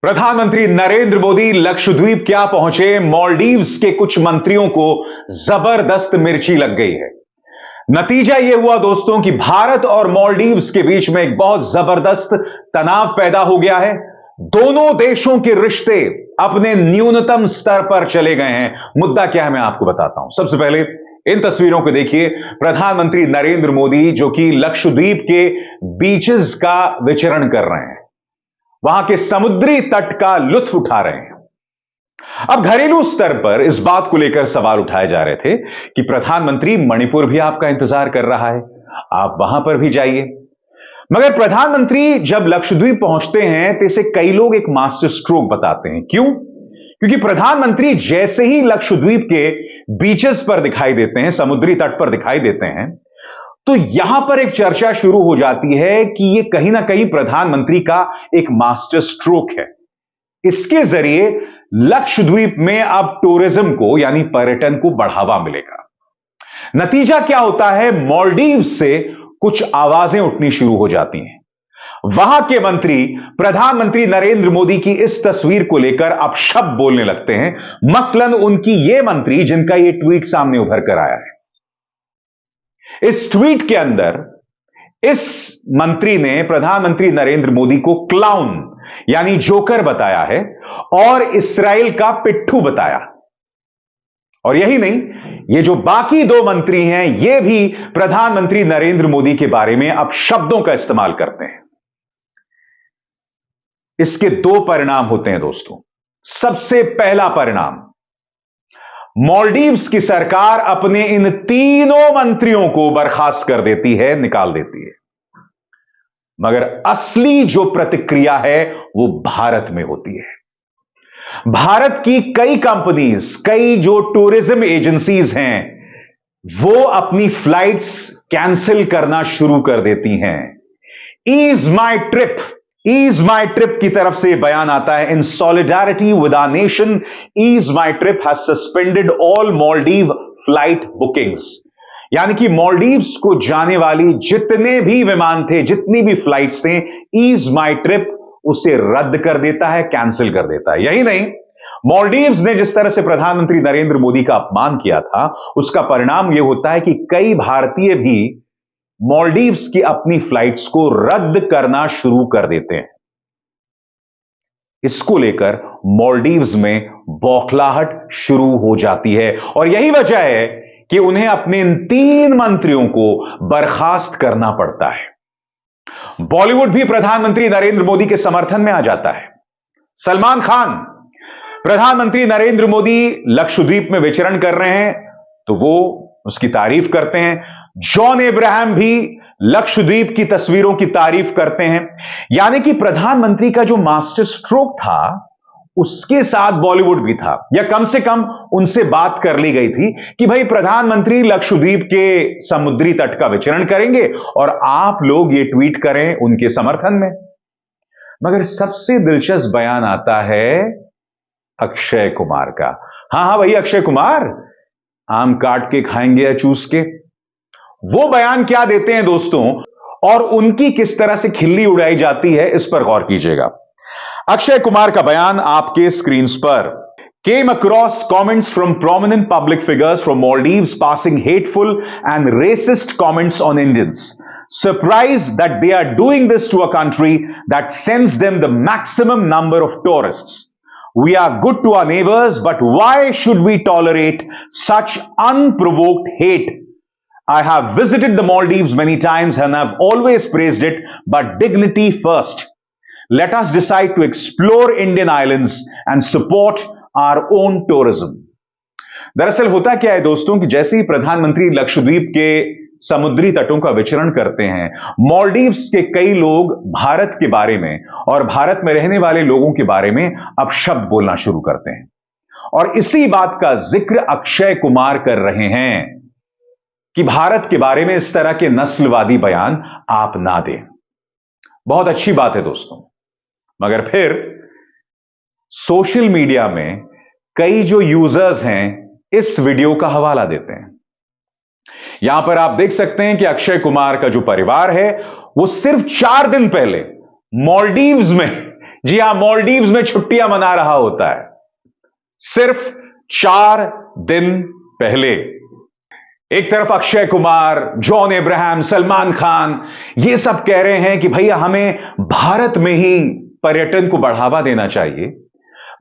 प्रधानमंत्री नरेंद्र मोदी लक्षद्वीप क्या पहुंचे। मालदीव्स के कुछ मंत्रियों को जबरदस्त मिर्ची लग गई है। नतीजा यह हुआ दोस्तों कि भारत और मालदीव्स के बीच में एक बहुत जबरदस्त तनाव पैदा हो गया है। दोनों देशों के रिश्ते अपने न्यूनतम स्तर पर चले गए हैं। मुद्दा क्या है मैं आपको बताता हूं। सबसे पहले इन तस्वीरों को देखिए। प्रधानमंत्री नरेंद्र मोदी जो कि लक्षद्वीप के बीचेस का विचरण कर रहे हैं, वहां के समुद्री तट का लुत्फ उठा रहे हैं। अब घरेलू स्तर पर इस बात को लेकर सवाल उठाए जा रहे थे कि प्रधानमंत्री मणिपुर भी आपका इंतजार कर रहा है, आप वहां पर भी जाइए। मगर प्रधानमंत्री जब लक्षद्वीप पहुंचते हैं तो इसे कई लोग एक मास्टर स्ट्रोक बताते हैं। क्यों? क्योंकि प्रधानमंत्री जैसे ही लक्षद्वीप के बीचेस पर दिखाई देते हैं, समुद्री तट पर दिखाई देते हैं, तो यहां पर एक चर्चा शुरू हो जाती है कि यह कहीं ना कहीं प्रधानमंत्री का एक मास्टर स्ट्रोक है। इसके जरिए लक्षद्वीप में अब टूरिज्म को यानी पर्यटन को बढ़ावा मिलेगा। नतीजा क्या होता है? मालदीव से कुछ आवाजें उठनी शुरू हो जाती हैं। वहां के मंत्री प्रधानमंत्री नरेंद्र मोदी की इस तस्वीर को लेकर अब शब्द बोलने लगते हैं। मसलन उनकी ये मंत्री जिनका यह ट्वीट सामने उभर कर आया है। इस ट्वीट के अंदर इस मंत्री ने प्रधानमंत्री नरेंद्र मोदी को क्लाउन यानी जोकर बताया है और इस्राएल का पिट्ठू बताया। और यही नहीं, ये जो बाकी दो मंत्री हैं, ये भी प्रधानमंत्री नरेंद्र मोदी के बारे में अब शब्दों का इस्तेमाल करते हैं। इसके दो परिणाम होते हैं दोस्तों। सबसे पहला परिणाम, मालदीव्स की सरकार अपने इन तीनों मंत्रियों को बर्खास्त कर देती है, निकाल देती है। मगर असली जो प्रतिक्रिया है वो भारत में होती है। भारत की कई कंपनीज, कई जो टूरिज्म एजेंसीज हैं, वो अपनी फ्लाइट्स कैंसिल करना शुरू कर देती हैं। ईज माई ट्रिप की तरफ से बयान आता है। In solidarity with our nation, Ease My Trip has suspended all Maldives flight bookings. यानी कि मालदीव्स को जाने वाली जितने भी विमान थे, जितनी भी फ्लाइट्स थे, ईज माई ट्रिप उसे रद्द कर देता है, कैंसिल कर देता है। यही नहीं, मालदीव्स ने जिस तरह से प्रधानमंत्री नरेंद्र मोदी का अपमान किया था, उसका परिणाम यह होता है कि कई भारतीय भी मालदीव्स की अपनी फ्लाइट्स को रद्द करना शुरू कर देते हैं। इसको लेकर मालदीव्स में बौखलाहट शुरू हो जाती है और यही वजह है कि उन्हें अपने इन तीन मंत्रियों को बर्खास्त करना पड़ता है। बॉलीवुड भी प्रधानमंत्री नरेंद्र मोदी के समर्थन में आ जाता है। सलमान खान प्रधानमंत्री नरेंद्र मोदी लक्षद्वीप में विचरण कर रहे हैं तो वो उसकी तारीफ करते हैं। जॉन अब्राहम भी लक्षद्वीप की तस्वीरों की तारीफ करते हैं। यानी कि प्रधानमंत्री का जो मास्टर स्ट्रोक था उसके साथ बॉलीवुड भी था, या कम से कम उनसे बात कर ली गई थी कि भाई प्रधानमंत्री लक्षद्वीप के समुद्री तट का विचरण करेंगे और आप लोग ये ट्वीट करें उनके समर्थन में। मगर सबसे दिलचस्प बयान आता है अक्षय कुमार का। हां भाई, अक्षय कुमार आम काट के खाएंगे या चूस के। वो बयान क्या देते हैं दोस्तों, और उनकी किस तरह से खिल्ली उड़ाई जाती है, इस पर गौर कीजिएगा। अक्षय कुमार का बयान आपके स्क्रीन पर। Came across comments from prominent public figures from Maldives passing hateful and racist comments on Indians. Surprised that they are doing this to a country that sends them the maximum number of tourists. We are good to our neighbors, but why should we tolerate such unprovoked hate? I have visited the Maldives many times and have always praised it, but dignity first. Let us decide to explore Indian islands and support our own tourism. दरअसल होता क्या है दोस्तों कि जैसे ही प्रधानमंत्री लक्षद्वीप के समुद्री तटों का विचरण करते हैं, मालदीव्स के कई लोग भारत के बारे में और भारत में रहने वाले लोगों के बारे में अब शब्द बोलना शुरू करते हैं। और इसी बात का जिक्र अक्षय कुमार कर रहे हैं कि भारत के बारे में इस तरह के नस्लवादी बयान आप ना दें। बहुत अच्छी बात है दोस्तों, मगर फिर सोशल मीडिया में कई जो यूजर्स हैं इस वीडियो का हवाला देते हैं। यहां पर आप देख सकते हैं कि अक्षय कुमार का जो परिवार है वो सिर्फ 4 दिन पहले मालदीव्स में जी हां, मालदीव्स में छुट्टियां मना रहा होता है। सिर्फ 4 दिन पहले एक तरफ अक्षय कुमार, जॉन अब्राहम, सलमान खान ये सब कह रहे हैं कि भैया हमें भारत में ही पर्यटन को बढ़ावा देना चाहिए,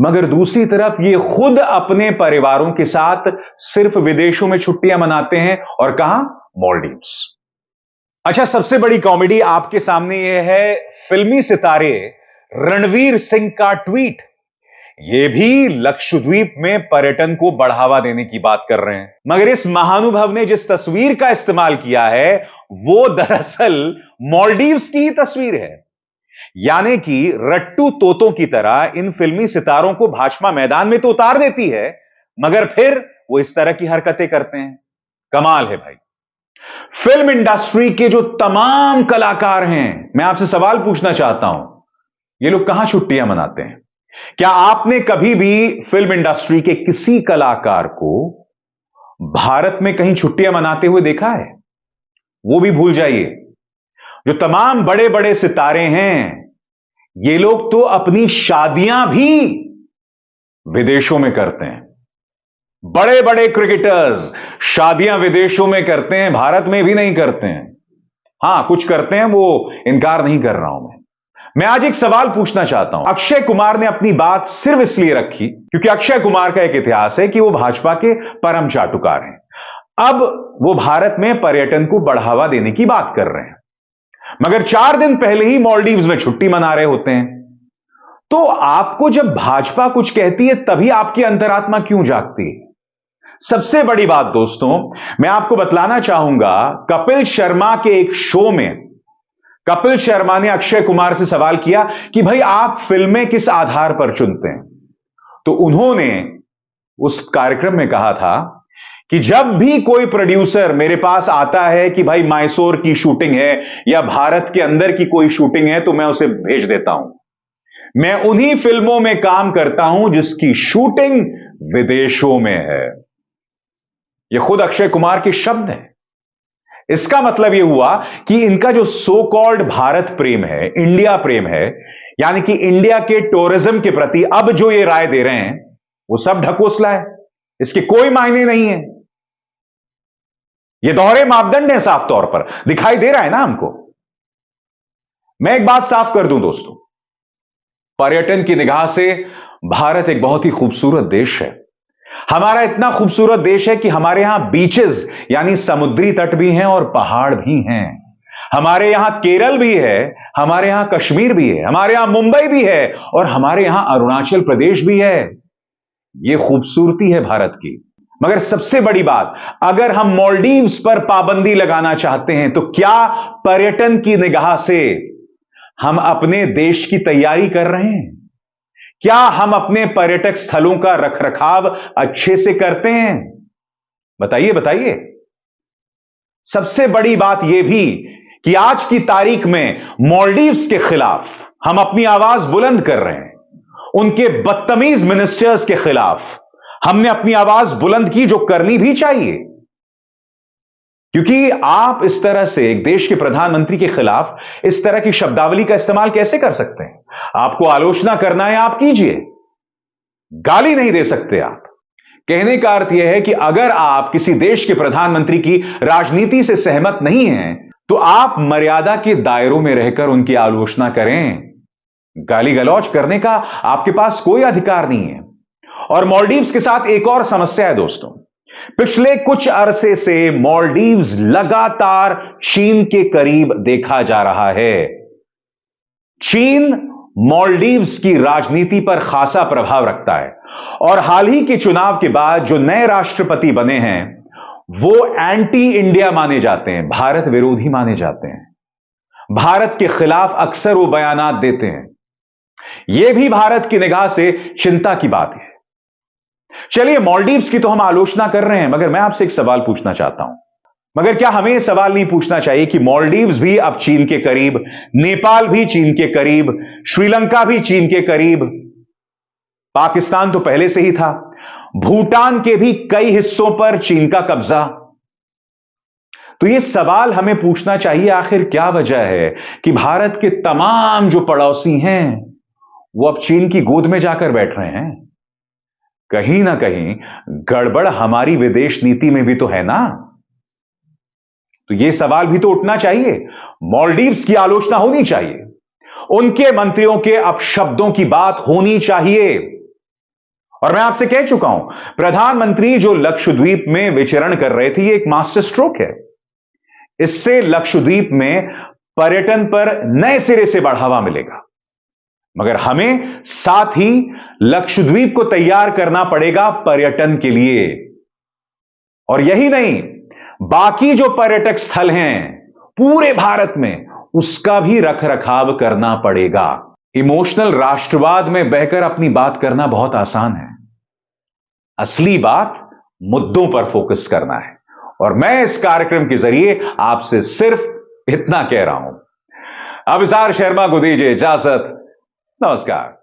मगर दूसरी तरफ ये खुद अपने परिवारों के साथ सिर्फ विदेशों में छुट्टियां मनाते हैं। और कहां? मालदीव्स। अच्छा, सबसे बड़ी कॉमेडी आपके सामने यह है फिल्मी सितारे रणवीर सिंह का ट्वीट। ये भी लक्षद्वीप में पर्यटन को बढ़ावा देने की बात कर रहे हैं, मगर इस महानुभव ने जिस तस्वीर का इस्तेमाल किया है वो दरअसल मालदीव्स की ही तस्वीर है। यानी कि रट्टू तोतों की तरह इन फिल्मी सितारों को भाजपा मैदान में तो उतार देती है, मगर फिर वो इस तरह की हरकतें करते हैं। कमाल है भाई। फिल्म इंडस्ट्री के जो तमाम कलाकार हैं, मैं आपसे सवाल पूछना चाहता हूं, ये लोग कहां छुट्टियां मनाते हैं? क्या आपने कभी भी फिल्म इंडस्ट्री के किसी कलाकार को भारत में कहीं छुट्टियां मनाते हुए देखा है? वो भी भूल जाइए। जो तमाम बड़े बड़े सितारे हैं, ये लोग तो अपनी शादियां भी विदेशों में करते हैं। बड़े बड़े क्रिकेटर्स शादियां विदेशों में करते हैं, भारत में भी नहीं करते हैं। हां, कुछ करते हैं, वो इनकार नहीं कर रहा हूं मैं आज एक सवाल पूछना चाहता हूं। अक्षय कुमार ने अपनी बात सिर्फ इसलिए रखी क्योंकि अक्षय कुमार का एक इतिहास है कि वो भाजपा के परम चाटुकार हैं। अब वो भारत में पर्यटन को बढ़ावा देने की बात कर रहे हैं, मगर 4 दिन पहले ही मालदीव्स में छुट्टी मना रहे होते हैं। तो आपको जब भाजपा कुछ कहती है तभी आपकी अंतरात्मा क्यों जागती है? सबसे बड़ी बात दोस्तों, मैं आपको बतलाना चाहूंगा, कपिल शर्मा के एक शो में कपिल शर्मा ने अक्षय कुमार से सवाल किया कि भाई आप फिल्में किस आधार पर चुनते हैं? तो उन्होंने उस कार्यक्रम में कहा था कि जब भी कोई प्रोड्यूसर मेरे पास आता है कि भाई मैसूर की शूटिंग है या भारत के अंदर की कोई शूटिंग है, तो मैं उसे भेज देता हूं। मैं उन्हीं फिल्मों में काम करता हूं जिसकी शूटिंग विदेशों में है। यह खुद अक्षय कुमार के शब्द हैं। इसका मतलब यह हुआ कि इनका जो सो कॉल्ड भारत प्रेम है, इंडिया प्रेम है, यानी कि इंडिया के टूरिज्म के प्रति अब जो ये राय दे रहे हैं, वो सब ढकोसला है। इसके कोई मायने नहीं है। ये दोहरे मापदंड है, साफ तौर पर दिखाई दे रहा है ना हमको। मैं एक बात साफ कर दूं दोस्तों, पर्यटन की निगाह से भारत एक बहुत ही खूबसूरत देश है। हमारा इतना खूबसूरत देश है कि हमारे यहां बीचेस यानी समुद्री तट भी हैं और पहाड़ भी हैं। हमारे यहां केरल भी है, हमारे यहां कश्मीर भी है, हमारे यहां मुंबई भी है और हमारे यहां अरुणाचल प्रदेश भी है। यह खूबसूरती है भारत की। मगर सबसे बड़ी बात, अगर हम मालदीव्स पर पाबंदी लगाना चाहते हैं तो क्या पर्यटन की निगाह से हम अपने देश की तैयारी कर रहे हैं? क्या हम अपने पर्यटक स्थलों का रखरखाव अच्छे से करते हैं? बताइए बताइए। सबसे बड़ी बात यह भी कि आज की तारीख में मालदीव्स के खिलाफ हम अपनी आवाज बुलंद कर रहे हैं। उनके बदतमीज मिनिस्टर्स के खिलाफ हमने अपनी आवाज बुलंद की, जो करनी भी चाहिए, क्योंकि आप इस तरह से एक देश के प्रधानमंत्री के खिलाफ इस तरह की शब्दावली का इस्तेमाल कैसे कर सकते हैं? आपको आलोचना करना है, आप कीजिए, गाली नहीं दे सकते आप। कहने का अर्थ यह है कि अगर आप किसी देश के प्रधानमंत्री की राजनीति से सहमत नहीं हैं, तो आप मर्यादा के दायरों में रहकर उनकी आलोचना करें। गाली गलौज करने का आपके पास कोई अधिकार नहीं है। और मालदीव्स के साथ एक और समस्या है दोस्तों। पिछले कुछ अरसे से मालदीव्स लगातार चीन के करीब देखा जा रहा है। चीन मालदीव्स की राजनीति पर खासा प्रभाव रखता है और हाल ही के चुनाव के बाद जो नए राष्ट्रपति बने हैं वो एंटी इंडिया माने जाते हैं, भारत विरोधी माने जाते हैं। भारत के खिलाफ अक्सर वो बयानात देते हैं। यह भी भारत की निगाह से चिंता की बात है। चलिए, मालदीव्स की तो हम आलोचना कर रहे हैं, मगर मैं आपसे एक सवाल पूछना चाहता हूं। मगर क्या हमें यह सवाल नहीं पूछना चाहिए कि मालदीव्स भी अब चीन के करीब, नेपाल भी चीन के करीब, श्रीलंका भी चीन के करीब, पाकिस्तान तो पहले से ही था, भूटान के भी कई हिस्सों पर चीन का कब्जा। तो यह सवाल हमें पूछना चाहिए, आखिर क्या वजह है कि भारत के तमाम जो पड़ोसी हैं वो अब चीन की गोद में जाकर बैठ रहे हैं। कहीं ना कहीं गड़बड़ हमारी विदेश नीति में भी तो है ना। तो यह सवाल भी तो उठना चाहिए। मालदीव्स की आलोचना होनी चाहिए, उनके मंत्रियों के अपशब्दों की बात होनी चाहिए। और मैं आपसे कह चुका हूं, प्रधानमंत्री जो लक्षद्वीप में विचरण कर रहे थे, यह एक मास्टर स्ट्रोक है। इससे लक्षद्वीप में पर्यटन पर नए सिरे से बढ़ावा मिलेगा। मगर हमें साथ ही लक्षद्वीप को तैयार करना पड़ेगा पर्यटन के लिए। और यही नहीं, बाकी जो पर्यटक स्थल हैं पूरे भारत में, उसका भी रखरखाव करना पड़ेगा। इमोशनल राष्ट्रवाद में बहकर अपनी बात करना बहुत आसान है। असली बात मुद्दों पर फोकस करना है। और मैं इस कार्यक्रम के जरिए आपसे सिर्फ इतना कह रहा हूं। अभिसार शर्मा को दीजिए इजाजत। नमस्कार।